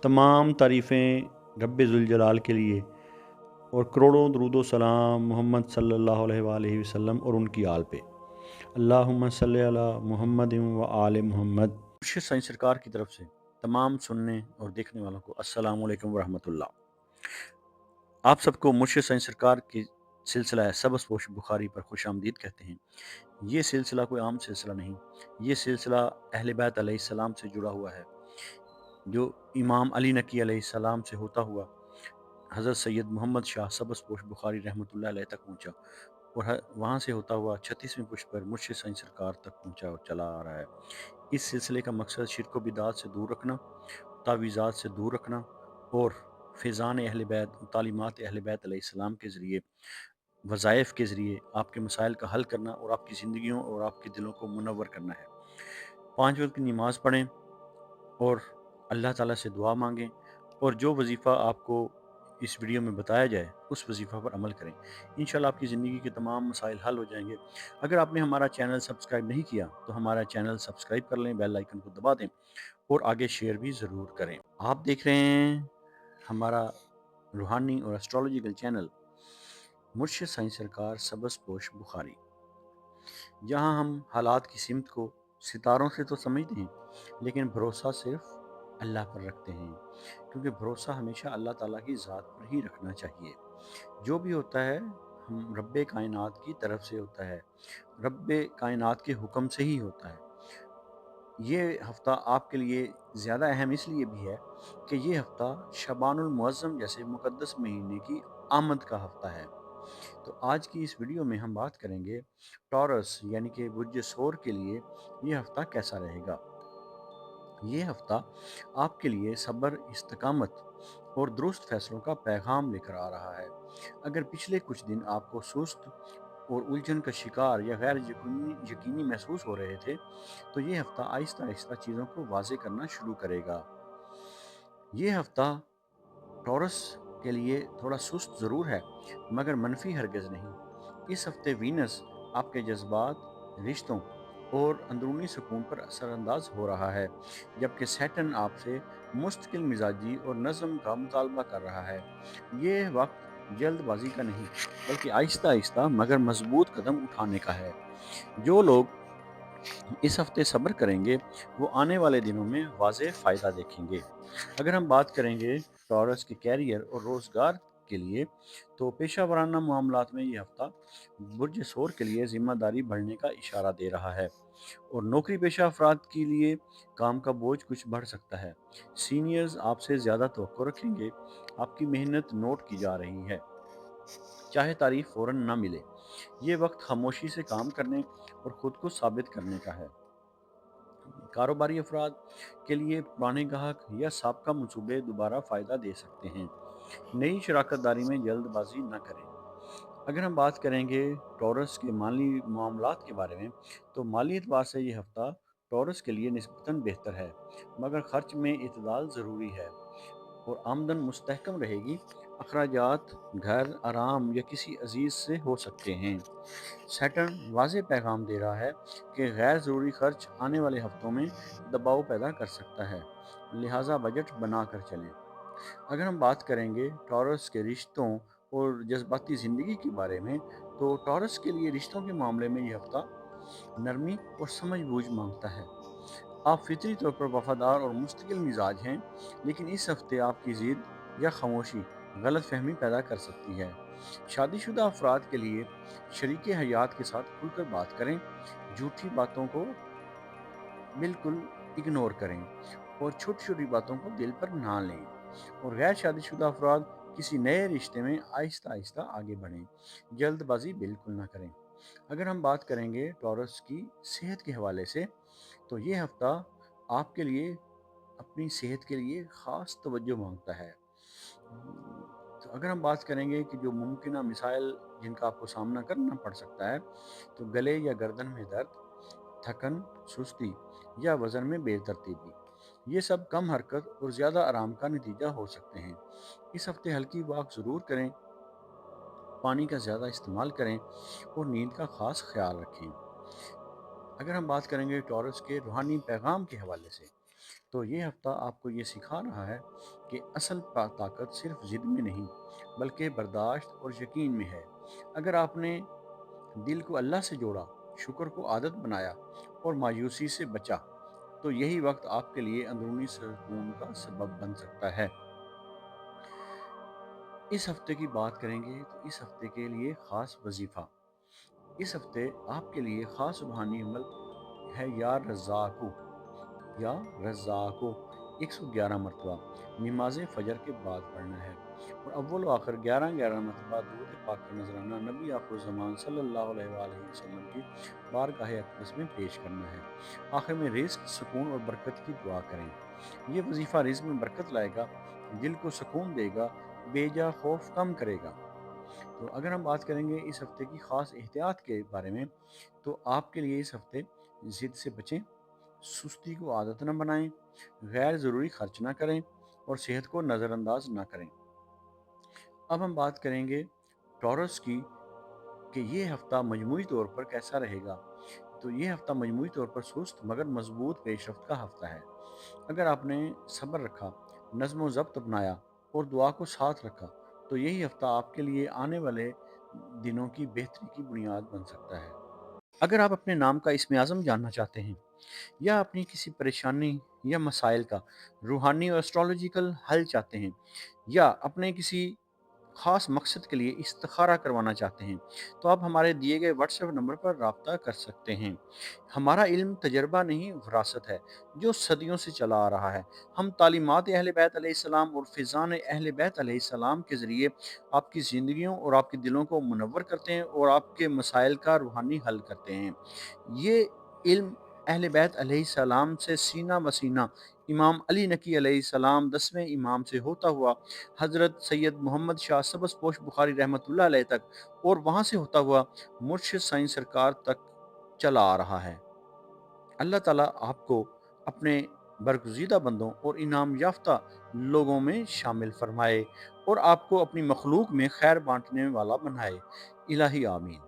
तमाम तारीफ़ें रब्बे ज़ुल के लिए और करोड़ों दरूद व सलाम मोहम्मद सल्लल्लाहु अलैहि वसल्लम और उनकी आल पे। अल्लाहुम्मा सल्लि अला मुहम्मद व आले मोहम्मद। मुर्शिद साईं सरकार की तरफ से तमाम सुनने और देखने वालों को अस्सलामु अलैकुम व रहमतुल्लाह। आप सबको मुर्शिद साईं सरकार की सिलसिला है सबस पोश बुखारी पर खुश आमदीद कहते हैं। ये सिलसिला कोई आम सिलसिला नहीं, ये सिलसिला अहले बैत अलैहिस्सलाम से जुड़ा हुआ है, जो इमाम अली नकी अलैहिस्सलाम से होता हुआ हज़रत सैयद मोहम्मद शाह सबस पोश बुखारी रहमतुल्लाह अलैह तक पहुँचा और वहाँ से होता हुआ 36वें पुष्प पर मुर्शिद साईं सरकार तक पहुँचा और चला आ रहा है। इस सिलसिले का मकसद शिरक व बिदात से दूर रखना, तावीज़ात से दूर रखना और फैज़ान अहले बैत, तालीमात अहले बैत अलैहिस्सलाम के ज़रिए, वज़ाइफ के ज़रिए आपके मसाइल का हल करना और आपकी ज़िंदगियों और आपके दिलों को मुनव्वर करना है। 5 वक़्त की नमाज़ पढ़ें और अल्लाह ताला से दुआ मांगें और जो वजीफ़ा आपको इस वीडियो में बताया जाए उस वजीफ़ा पर अमल करें। इंशाल्लाह आपकी ज़िंदगी के तमाम मसाइल हल हो जाएंगे। अगर आपने हमारा चैनल सब्सक्राइब नहीं किया तो हमारा चैनल सब्सक्राइब कर लें, बेल आइकन को दबा दें और आगे शेयर भी ज़रूर करें। आप देख रहे हैं हमारा रूहानी और एस्ट्रोलॉजिकल चैनल मुर्शिद साईं सरकार सबस पोश बुखारी, जहां हम हालात की सिमत को सितारों से तो समझते हैं लेकिन भरोसा सिर्फ अल्लाह पर रखते हैं, क्योंकि भरोसा हमेशा अल्लाह ताला की ज़ात पर ही रखना चाहिए। जो भी होता है हम रब्बे कायनात की तरफ से होता है, रब्बे कायनात के हुक्म से ही होता है। ये हफ़्ता आपके लिए ज़्यादा अहम इसलिए भी है कि ये हफ़्ता शबानुल मुअज़्ज़म जैसे मुक़द्दस महीने की आमद का हफ़्ता है। तो आज की इस वीडियो में हम बात करेंगे टॉरस यानी कि बुर्ज सोर के लिए ये हफ़्ता कैसा रहेगा। ये हफ़्ता आपके लिए सब्र, इस्तिकामत और दुरुस्त फ़ैसलों का पैगाम लेकर आ रहा है। अगर पिछले कुछ दिन आपको सुस्त और उलझन का शिकार या गैर यकीनी यकीनी महसूस हो रहे थे, तो ये हफ़्ता आहिस्ता आहिस्ता चीज़ों को वाज़े करना शुरू करेगा। ये हफ़्ता टॉरस के लिए थोड़ा सुस्त ज़रूर है, मगर मनफी हरगिज़ नहीं। इस हफ़्ते वीनस आपके जज्बात, रिश्तों और अंदरूनी सुकून पर असरअंदाज हो रहा है, जबकि सैटर्न आपसे मुस्तकिल मिजाजी और नज़म का मुतालबा कर रहा है। ये वक्त जल्दबाजी का नहीं, बल्कि आहिस्ता आहिस्ता मगर मजबूत कदम उठाने का है। जो लोग इस हफ्ते सब्र करेंगे वो आने वाले दिनों में वाज़ेह फ़ायदा देखेंगे। अगर हम बात करेंगे टॉरस के कैरियर और रोज़गार के लिए, तो पेशा वराना मामलात में ये हफ़्ता बुर्ज सोर के लिए ज़िम्मेदारी बढ़ने का इशारा दे रहा है और नौकरी पेशा अफराद के लिए काम का बोझ कुछ बढ़ सकता है। सीनियर्स आपसे ज़्यादा तवक्को रखेंगे, आपकी मेहनत नोट की जा रही है, चाहे तारीफ फ़ौरन ना मिले। ये वक्त खामोशी से काम करने और ख़ुद को साबित करने का है। कारोबारी अफराद के लिए पुराने ग्राहक या साबका मनसूबे दोबारा फ़ायदा दे सकते हैं। नई शराकत दारी में जल्दबाजी न करें। अगर हम बात करेंगे टॉरस के माली मामलात के बारे में, तो माली एतबार से ये हफ़्ता टॉरस के लिए निस्बतन बेहतर है, मगर खर्च में इतदाल ज़रूरी है और आमदन मुस्तहकम रहेगी। अखराजात घर, आराम या किसी अजीज़ से हो सकते हैं। सैटर्न वाज़ेह पैगाम दे रहा है कि गैर ज़रूरी खर्च आने वाले हफ्तों में दबाव पैदा कर सकता है, लिहाजा बजट बना कर चलें। अगर हम बात करेंगे टॉरस के रिश्तों और जज्बाती ज़िंदगी के बारे में, तो टॉरस के लिए रिश्तों के मामले में यह हफ्ता नरमी और समझ बूझ मांगता है। आप फितरी तौर पर वफादार और मुस्तकिल मिजाज हैं, लेकिन इस हफ्ते आपकी ज़िद या खामोशी गलत फहमी पैदा कर सकती है। शादीशुदा अफराद के लिए शरीक हयात के साथ खुलकर बात करें, झूठी बातों को बिल्कुल इग्नोर करें और छोटी छोटी बातों को दिल पर ना लें। और गैर शादीशुदा अफराद किसी नए रिश्ते में आहिस्ता आहिस्ता आगे बढ़ें, जल्दबाजी बिल्कुल ना करें। अगर हम बात करेंगे टॉरस की सेहत के हवाले से, तो ये हफ्ता आपके लिए अपनी सेहत के लिए ख़ास तवज्जो मांगता है। तो अगर हम बात करेंगे कि जो मुमकिन मिसाइल जिनका आपको सामना करना पड़ सकता है, तो गले या गर्दन में दर्द, थकन, सुस्ती या वज़न में बेतरतीबी, ये सब कम हरकत और ज़्यादा आराम का नतीजा हो सकते हैं। इस हफ्ते हल्की वॉक ज़रूर करें, पानी का ज़्यादा इस्तेमाल करें और नींद का ख़ास ख्याल रखें। अगर हम बात करेंगे टॉरस के रूहानी पैगाम के हवाले से, تو یہ ہفتہ آپ کو یہ سکھا رہا ہے کہ اصل طاقت صرف ضد میں نہیں بلکہ برداشت اور یقین میں ہے۔ اگر آپ نے دل کو اللہ سے جوڑا، شکر کو عادت بنایا اور مایوسی سے بچا تو یہی وقت آپ کے لیے اندرونی سکون کا سبب بن سکتا ہے۔ اس ہفتے کی بات کریں گے تو اس ہفتے کے لیے خاص وظیفہ، اس ہفتے آپ کے لیے خاص روحانی عمل ہے یا رزاقو 111 مرتبہ نماز فجر کے بعد پڑھنا ہے، اور اول و آخر 11 مرتبہ درود پاک کا نذرانہ نبی آخر الزمان صلی اللہ علیہ وآلہ وسلم کی بارگاہ اقدس میں پیش کرنا ہے۔ آخر میں رزق، سکون اور برکت کی دعا کریں۔ یہ وظیفہ رزق میں برکت لائے گا، دل کو سکون دے گا، بے جا خوف کم کرے گا۔ تو اگر ہم بات کریں گے اس ہفتے کی خاص احتیاط کے بارے میں، تو آپ کے لیے اس ہفتے ضد سے بچیں، سستی کو عادت نہ بنائیں، غیر ضروری خرچ نہ کریں اور صحت کو نظر انداز نہ کریں۔ اب ہم بات کریں گے ٹورس کی کہ یہ ہفتہ مجموعی طور پر کیسا رہے گا۔ تو یہ ہفتہ مجموعی طور پر سست مگر مضبوط پیش رفت کا ہفتہ ہے۔ اگر آپ نے صبر رکھا، نظم و ضبط اپنایا اور دعا کو ساتھ رکھا تو یہی ہفتہ آپ کے لیے آنے والے دنوں کی بہتری کی بنیاد بن سکتا ہے۔ اگر آپ اپنے نام کا اسم اعظم جاننا چاہتے ہیں یا اپنی کسی پریشانی یا مسائل کا روحانی اور اسٹرالوجیکل حل چاہتے ہیں یا اپنے کسی خاص مقصد کے لیے استخارہ کروانا چاہتے ہیں تو آپ ہمارے دیے گئے واٹس ایپ نمبر پر رابطہ کر سکتے ہیں۔ ہمارا علم تجربہ نہیں، وراثت ہے جو صدیوں سے چلا آ رہا ہے۔ ہم تعلیمات اہل بیت علیہ السلام اور فیضان اہل بیت علیہ السلام کے ذریعے آپ کی زندگیوں اور آپ کے دلوں کو منور کرتے ہیں اور آپ کے مسائل کا روحانی حل کرتے ہیں۔ یہ علم اہل بیت علیہ السلام سے سینہ بسینہ امام علی نقی علیہ السلام 10ویں امام سے ہوتا ہوا حضرت سید محمد شاہ سبز پوش بخاری رحمۃ اللہ علیہ تک اور وہاں سے ہوتا ہوا مرشد سائیں سرکار تک چلا آ رہا ہے۔ اللہ تعالیٰ آپ کو اپنے برگزیدہ بندوں اور انعام یافتہ لوگوں میں شامل فرمائے اور آپ کو اپنی مخلوق میں خیر بانٹنے والا بنائے۔ الہی آمین۔